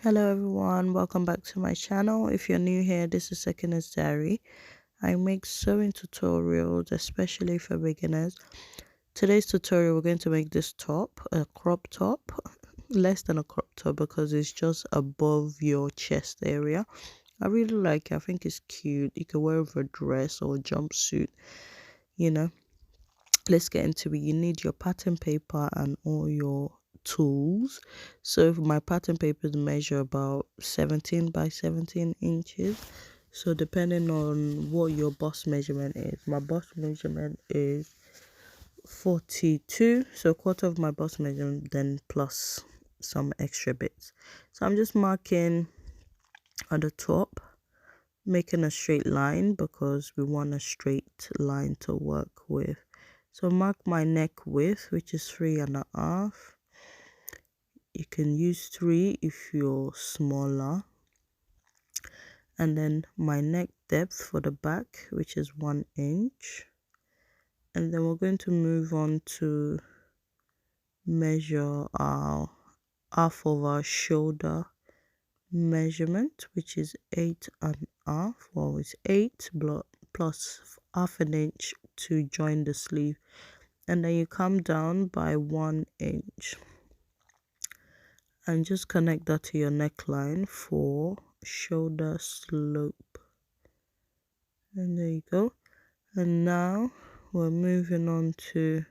Hello everyone, welcome back to my channel. If you're new here, this is Secondar's Diary. I make sewing tutorials, especially for beginners. Today's tutorial, we're going to make this top, a crop top, less than a crop top because it's just above your chest area. I really like it. I think it's cute. You can wear it with a dress or a jumpsuit, you know. Let's get into it. You need your pattern paper and all your tools. So my pattern papers measure about 17 by 17 inches. So depending on what your bust measurement is, my bust measurement is 42, so a quarter of my bust measurement, then plus some extra bits. So I'm just marking on the top, making a straight line because we want a straight line to work with. So mark my neck width, which is 3.5. You can use 3 if you're smaller. And then my neck depth for the back, which is 1 inch. And then we're going to move on to measure our half of our shoulder measurement, which is 8.5. Well, it's 8 plus half an inch to join the sleeve. And then you come down by 1 inch and just connect that to your neckline for shoulder slope. And there you go. And now we're moving on to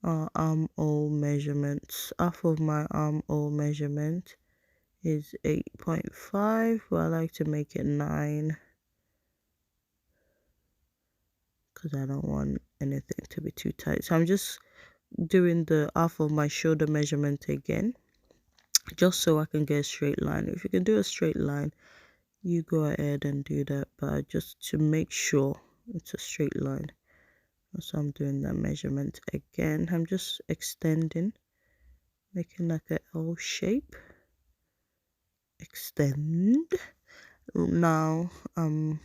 our armhole measurements. Half of my armhole measurement is 8.5, but I like to make it 9 because I don't want anything to be too tight. So I'm just doing the half of my shoulder measurement again, just so I can get a straight line. If you can do a straight line, you go ahead and do that, but just to make sure it's a straight line. So I'm doing that measurement again. I'm just extending, making like a L shape. Extend. Now I'm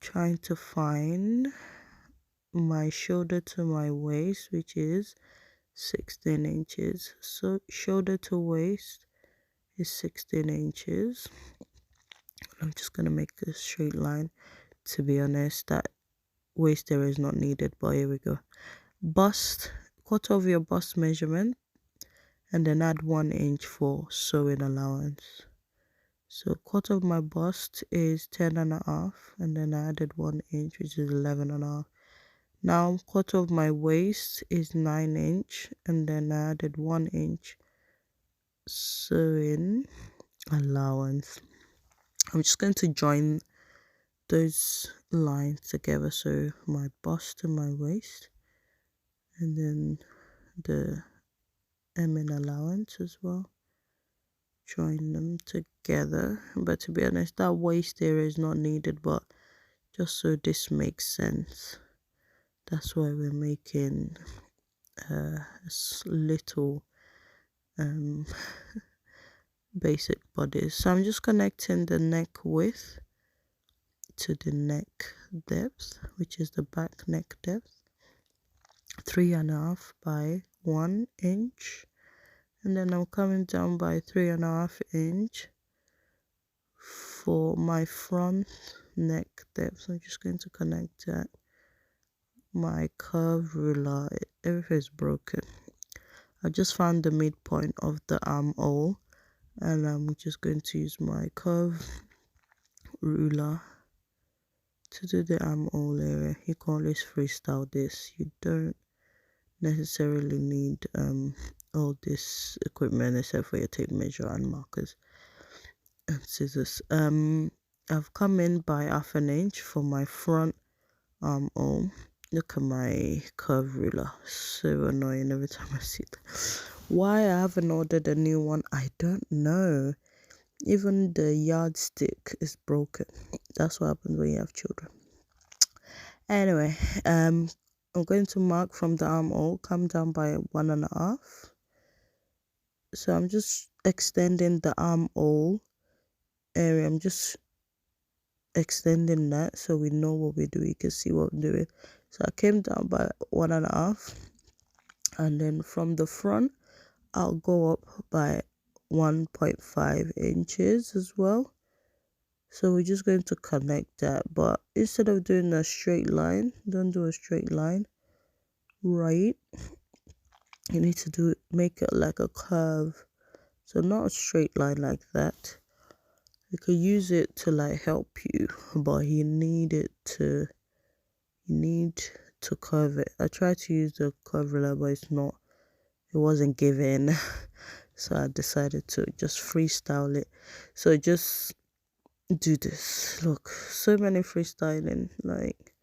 trying to find my shoulder to my waist, which is 16 inches. So shoulder to waist is 16 inches. I'm just gonna make a straight line. To be honest, that waist area is not needed, but here we go. Bust, quarter of your bust measurement, and then add 1 inch for sewing allowance. So quarter of my bust is 10.5, and then I added 1 inch, which is 11.5. Now quarter of my waist is 9 inch, and then I added 1 inch sewing allowance. I'm just going to join those lines together, so my bust and my waist, and then the hemming allowance as well. Join them together, but to be honest, that waist area is not needed, but just so this makes sense, that's why we're making a little basic bodies. So I'm just connecting the neck width to the neck depth, which is the back neck depth, 3.5 by 1 inch, and then I'm coming down by 3.5 inch for my front neck depth. So I'm just going to connect that. My curve ruler, everything's broken. I just found the midpoint of the armhole, and I'm just going to use my curve ruler to do the armhole area. You can always freestyle this. You don't necessarily need all this equipment except for your tape measure and markers and scissors. I've come in by half an inch for my front armhole. Look at my curve ruler, so annoying every time I see it. Why I haven't ordered a new one, I don't know. Even the yardstick is broken. That's what happens when you have children. Anyway, I'm going to mark from the armhole, come down by 1.5. So I'm just extending the armhole area. I'm just extending that so we know what we do. You can see what I'm doing. So I came down by 1.5, and then from the front I'll go up by 1.5 inches as well. So we're just going to connect that, but instead of doing a straight line, don't do a straight line, right? You need to make it like a curve. So not a straight line like that. You could use it to like help you, but you need to curve it. I tried to use the curve ruler, but it wasn't giving. So I decided to just freestyle it. So just do this. Look, so many freestyling. Like,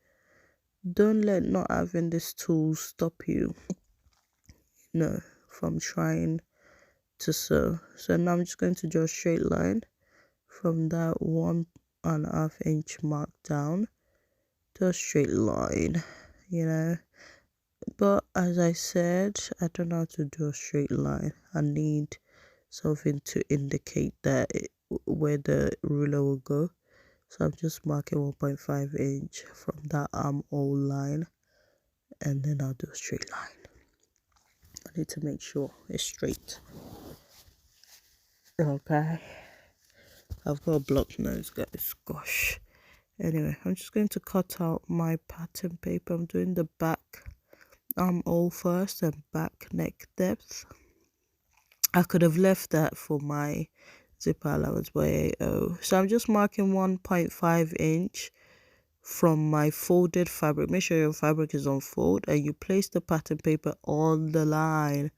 don't let not having this tool stop you, from trying to sew. So now I'm just going to draw a straight line from that 1.5 inch mark down to a straight line, But as I said, I don't know how to do a straight line. I need something to indicate where the ruler will go. So I'm just marking 1.5 inch from that armhole line, and then I'll do a straight line. I need to make sure it's straight. Okay. I've got a blocked nose, guys. Gosh. Anyway, I'm just going to cut out my pattern paper. I'm doing the back armhole first and back neck depth. I could have left that for my zipper allowance, but so I'm just marking 1.5 inch from my folded fabric. Make sure your fabric is on fold and you place the pattern paper on the line,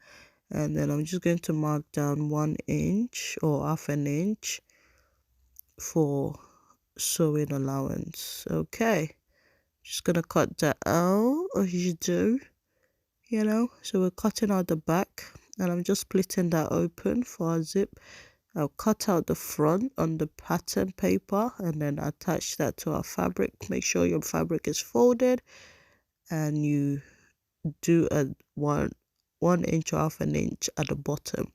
and then I'm just going to mark down 1 inch or half an inch for sewing allowance. Okay, just gonna cut that out as you do, so we're cutting out the back, and I'm just splitting that open for a zip. I'll cut out the front on the pattern paper and then attach that to our fabric. Make sure your fabric is folded, and you do a one inch or half an inch at the bottom,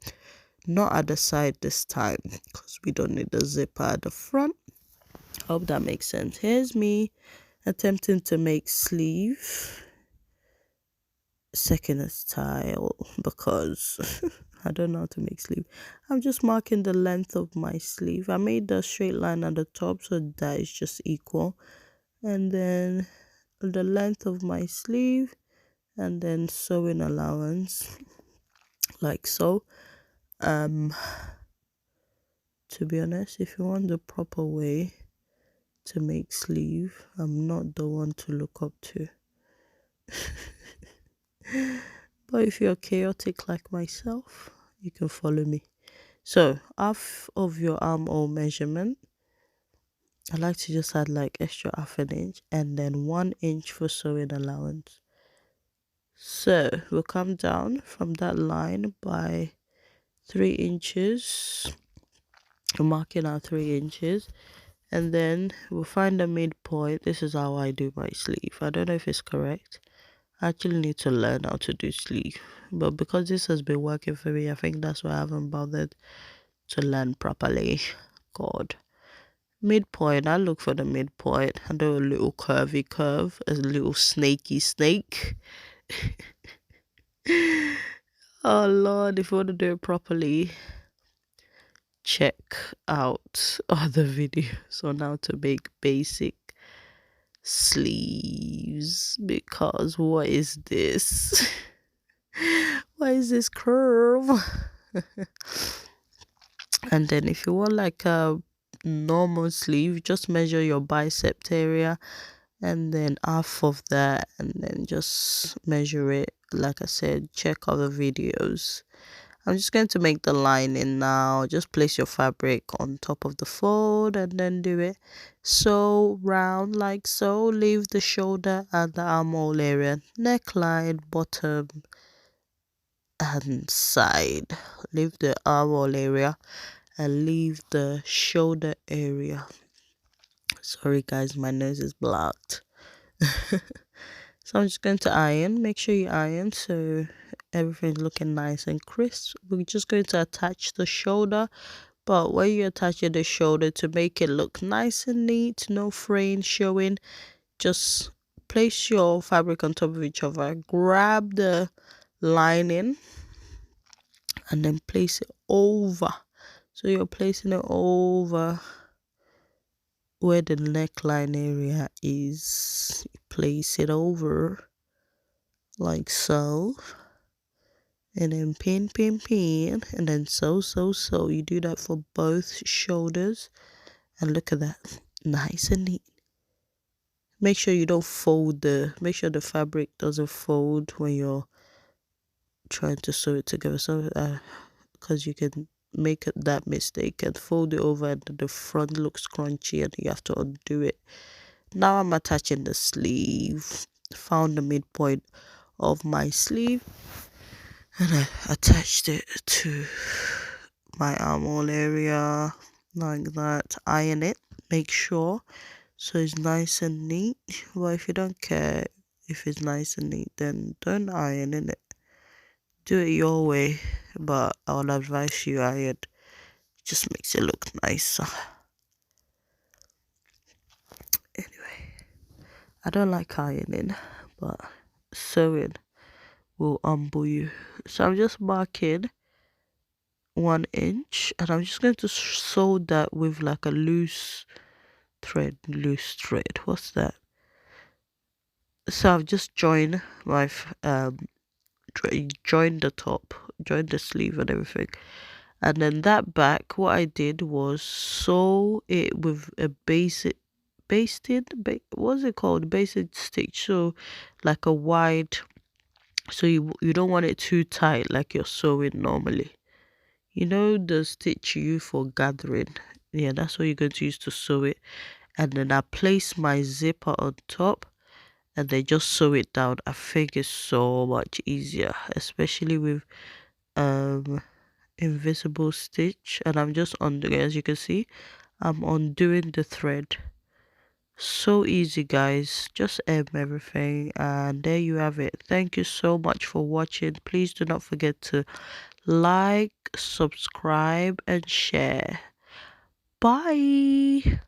not at the side this time, because we don't need the zipper at the front. Hope that makes sense. Here's me attempting to make sleeve second style, because I don't know how to make sleeve. I'm just marking the length of my sleeve. I made the straight line at the top so that is just equal, and then the length of my sleeve, and then sewing allowance like so. To be honest, if you want the proper way to make sleeve, I'm not the one to look up to. But if you're chaotic like myself, you can follow me. So half of your armhole measurement, I like to just add like extra half an inch, and then 1 inch for sewing allowance. So we'll come down from that line by 3 inches. We're marking out 3 inches, and then we'll find the midpoint. This is how I do my sleeve. I don't know if it's correct. I actually need to learn how to do sleeve, but because this has been working for me, I think that's why I haven't bothered to learn properly. God. Midpoint, I look for the midpoint. I do a little curvy curve, a little snaky snake. Oh Lord, if you want to do it properly, check out other videos on how to make basic sleeves, because what is this? Why is this curve? And then if you want like a normal sleeve, just measure your bicep area and then half of that, and then just measure it. Like I said, check other videos. I'm just going to make the lining now. Just place your fabric on top of the fold and then do it so round like so. Leave the shoulder and the armhole area, neckline, bottom and side. Leave the armhole area and leave the shoulder area. Sorry guys, my nose is blocked. So I'm just going to iron. Make sure you iron so everything's looking nice and crisp. We're just going to attach the shoulder, but when you attach the shoulder, to make it look nice and neat, no fraying showing, just place your fabric on top of each other, grab the lining and then place it over. So you're placing it over where the neckline area is. Place it over like so, and then pin, and then so. You do that for both shoulders, and look at that, nice and neat. Make sure you don't fold make sure the fabric doesn't fold when you're trying to sew it together. So because you can make that mistake and fold it over and the front looks crunchy and you have to undo it. Now I'm attaching the sleeve. Found the midpoint of my sleeve and I attached it to my armhole area like that. Iron it, make sure so it's nice and neat. Well, if you don't care if it's nice and neat, then don't iron in it. Do it your way, but I would advise you iron. It just makes it look nicer. Anyway, I don't like ironing, but sewing will humble you. So I'm just marking 1 inch and I'm just going to sew that with like a loose thread. What's that? So I've just joined my joined the top, joined the sleeve and everything, and then that back, what I did was sew it with a what's it called, basic stitch. So like a wide, so you don't want it too tight like you're sewing normally. You know the stitch you use for gathering, yeah, that's what you're going to use to sew it. And then I place my zipper on top and then just sew it down. I think it's so much easier, especially with invisible stitch. And I'm just undoing, as you can see, I'm undoing the thread. So easy, guys. Just aim everything and there you have it. Thank you so much for watching. Please do not forget to like, subscribe and share. Bye.